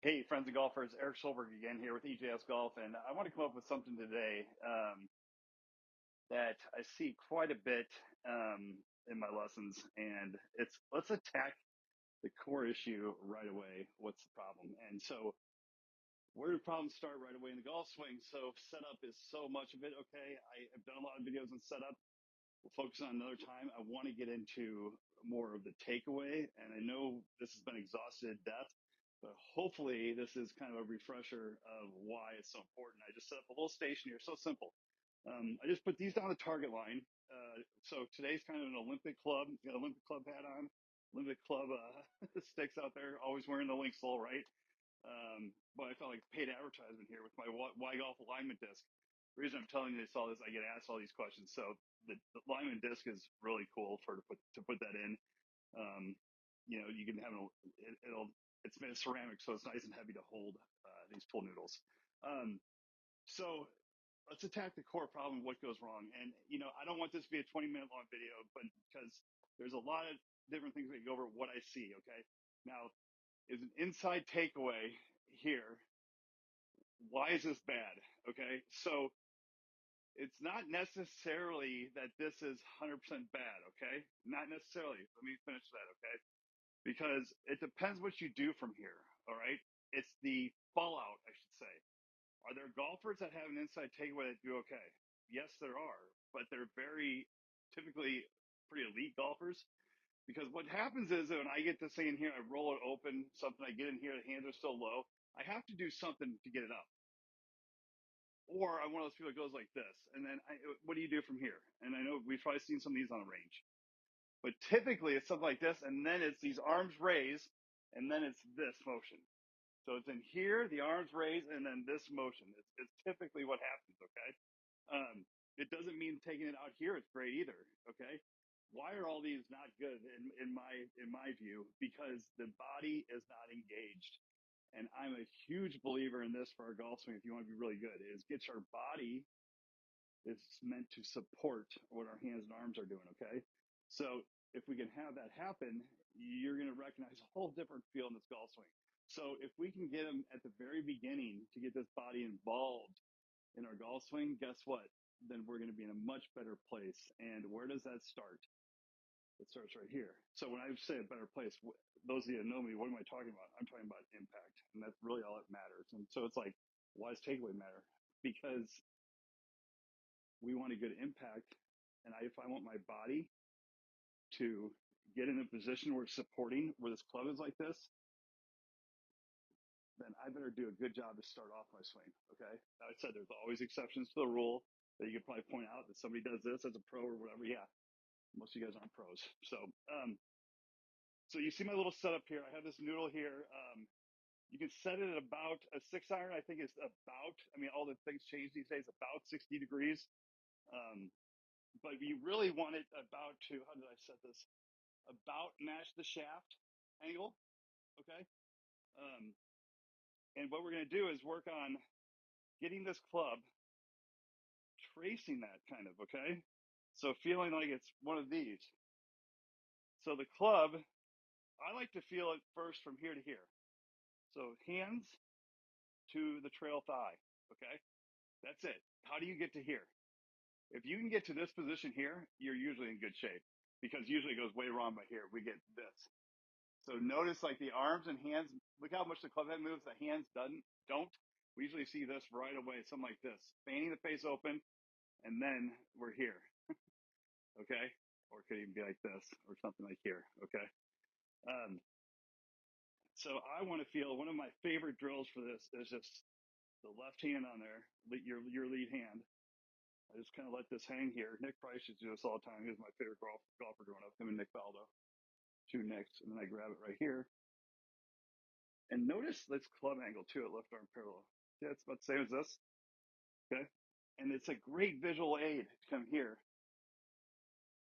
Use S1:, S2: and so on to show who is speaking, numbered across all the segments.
S1: Hey, friends and golfers, Erik Schjolberg again here with EJS Golf, and I want to come up with something today that I see quite a bit in my lessons, and it's let's attack the core issue right away. What's the problem? And so, where do problems start right away in the golf swing? So, setup is so much of it. Okay, I've done a lot of videos on setup. We'll focus on another time. I want to get into more of the takeaway, and I know this has been exhausted to death, but hopefully this is kind of a refresher of why it's so important. I just set up a little station here, so simple. I just put these down the target line. So today's kind of an Olympic club. Got an Olympic club hat on, Olympic club sticks out there. Always wearing the Linksoul, right? But I felt like paid advertisement here with my Y Golf alignment disc. The reason I'm telling you this all is I get asked all these questions. So the alignment disc is really cool to put that in. You can have it's made of ceramic, so it's nice and heavy to hold these pool noodles. Um, so let's attack the core problem of what goes wrong. And I don't want this to be a 20-minute long video, but because there's a lot of different things we can go over what I see. Okay, now is an inside takeaway here. Why is this bad? Okay, so it's not necessarily that this is 100% bad. Okay, not necessarily. Let me finish that. Okay, because it depends what you do from here. All right, it's the fallout, I should say. Are there golfers that have an inside takeaway that do okay? Yes, there are, but they're very typically pretty elite golfers. Because what happens is that when I get this thing in here, I roll it open, something I get in here, the hands are still low. I have to do something to get it up. Or I'm one of those people that goes like this. And then what do you do from here? And I know we've probably seen some of these on the range. But typically it's something like this, and then it's these arms raised, and then it's this motion. So it's in here, the arms raised, and then this motion. It's typically what happens, okay? It doesn't mean taking it out here is great either, okay? Why are all these not good in my view? Because the body is not engaged. And I'm a huge believer in this for our golf swing if you want to be really good, is get your body is meant to support what our hands and arms are doing, okay? So if we can have that happen, you're going to recognize a whole different feel in this golf swing. So if we can get them at the very beginning to get this body involved in our golf swing, guess what? Then we're going to be in a much better place. And where does that start? It starts right here. So when I say a better place, those of you that know me, what am I talking about? I'm talking about impact, and that's really all that matters. And so it's like, why does takeaway matter? Because we want a good impact, and if I want my body to get in a position where it's supporting, where this club is like this, then I better do a good job to start off my swing. Okay. Now, I said there's always exceptions to the rule that you could probably point out that somebody does this as a pro or whatever. Yeah, most of you guys aren't pros. So you see my little setup here. I have this noodle here. You can set it at about a 6-iron. I think it's about. I mean, all the things change these days. About 60 degrees. Um, but you really want it about to. How did I set this? About match the shaft angle. Okay. Um, and what we're going to do is work on getting this club tracing that kind of, okay? So feeling like it's one of these. So the club, I like to feel it first from here to here. So hands to the trail thigh, okay? That's it. How do you get to here? If you can get to this position here, you're usually in good shape because usually it goes way wrong by here. We get this. So notice like the arms and hands, look how much the club head moves, the hands don't. We usually see this right away, something like this. Fanning the face open, and then we're here. Okay? Or it could even be like this or something like here. Okay? Um, so I want to feel one of my favorite drills for this is just the left hand on there, your lead hand. I just kind of let this hang here. Nick Price used to do this all the time. He was my favorite golfer growing up, him and Nick Faldo. Two Nicks, and then I grab it right here. And notice this club angle too at left arm parallel. Yeah, it's about the same as this. Okay? And it's a great visual aid to come here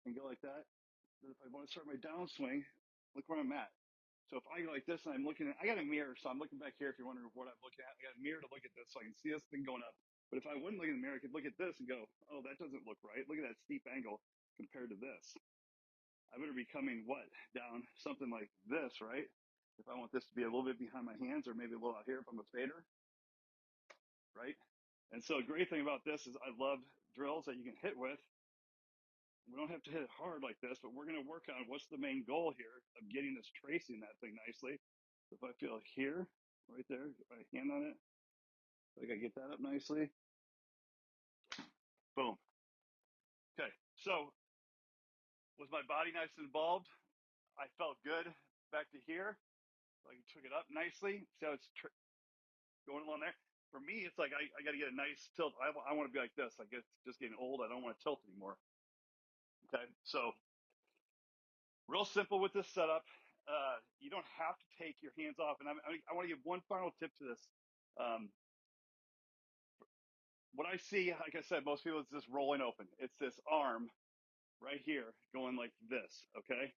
S1: and go like that. Then if I want to start my downswing, look where I'm at. So if I go like this and I'm looking at, I got a mirror, so I'm looking back here if you're wondering what I'm looking at. I got a mirror to look at this so I can see this thing going up. But if I wouldn't look in the mirror, I could look at this and go, oh, that doesn't look right. Look at that steep angle compared to this. I better be coming what? Down something like this, right? if I want this to be a little bit behind my hands or maybe a little out here if I'm a fader, right? And so the great thing about this is I love drills that you can hit with. We don't have to hit it hard like this, but we're going to work on what's the main goal here of getting this tracing that thing nicely. So if I feel here, right there, get my hand on it, like I get that up nicely. Boom. Okay, so was my body nice and involved? I felt good back to here. Like I took it up nicely. See how it's going along there? For me, it's like I got to get a nice tilt. I want to be like this. Like it's just getting old. I don't want to tilt anymore. Okay, so real simple with this setup. You don't have to take your hands off. And I want to give one final tip to this. Um, what I see, like I said, most people, it's this rolling open. It's this arm right here going like this. Okay,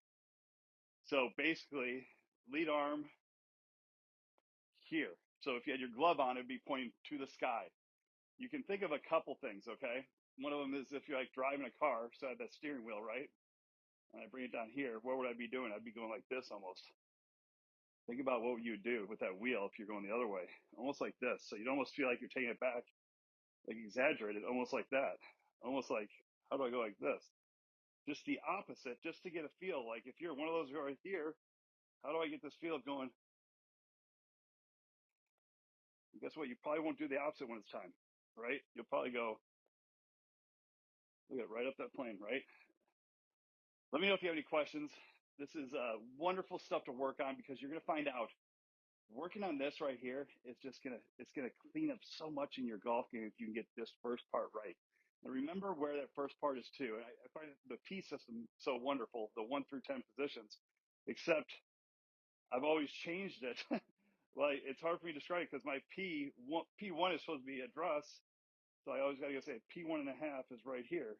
S1: so basically, lead arm here. So if you had your glove on, it'd be pointing to the sky. You can think of a couple things, okay? One of them is if you're like driving a car, so I have that steering wheel, right? And I bring it down here, what would I be doing? I'd be going like this almost. Think about what you would do with that wheel if you're going the other way, almost like this. So you'd almost feel like you're taking it back, like exaggerated, almost like that. Almost like, how do I go like this? Just the opposite, just to get a feel. Like if you're one of those right here, how do I get this feel of going? And guess what? You probably won't do the opposite when it's time, right? You'll probably go, look at right up that plane, right? Let me know if you have any questions. This is wonderful stuff to work on because you're going to find out working on this right here is just it's gonna clean up so much in your golf game if you can get this first part right. Now remember where that first part is too. And I find the P system so wonderful, the 1 through 10 positions, except I've always changed it. Like it's hard for me to describe it because my P1 is supposed to be address, so I always gotta go say P1.5 is right here.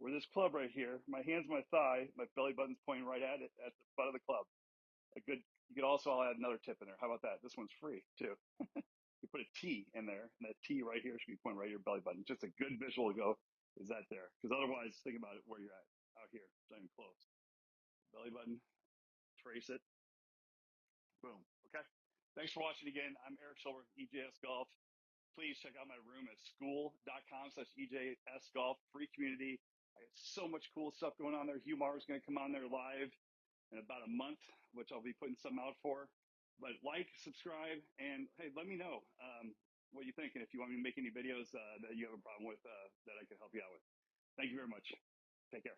S1: Where this club right here, my hand's my thigh, my belly button's pointing right at it at the butt of the club. A good. You could also I'll add another tip in there. How about that? This one's free too. You put a T in there, and that T right here should be pointing right at your belly button. Just a good visual to go, is that there? Because otherwise, think about it where you're at out here. It's not even close. Belly button, trace it, boom. Okay. Thanks for watching again. I'm Erik Schjolberg, EJS Golf. Please check out my room at school.com/EJS Golf, free community. I got so much cool stuff going on there. Hugh Marr is going to come on there live in about a month, which I'll be putting some out for. But like, subscribe, and hey, let me know what you think, and if you want me to make any videos that you have a problem with that I can help you out with. Thank you very much. Take care.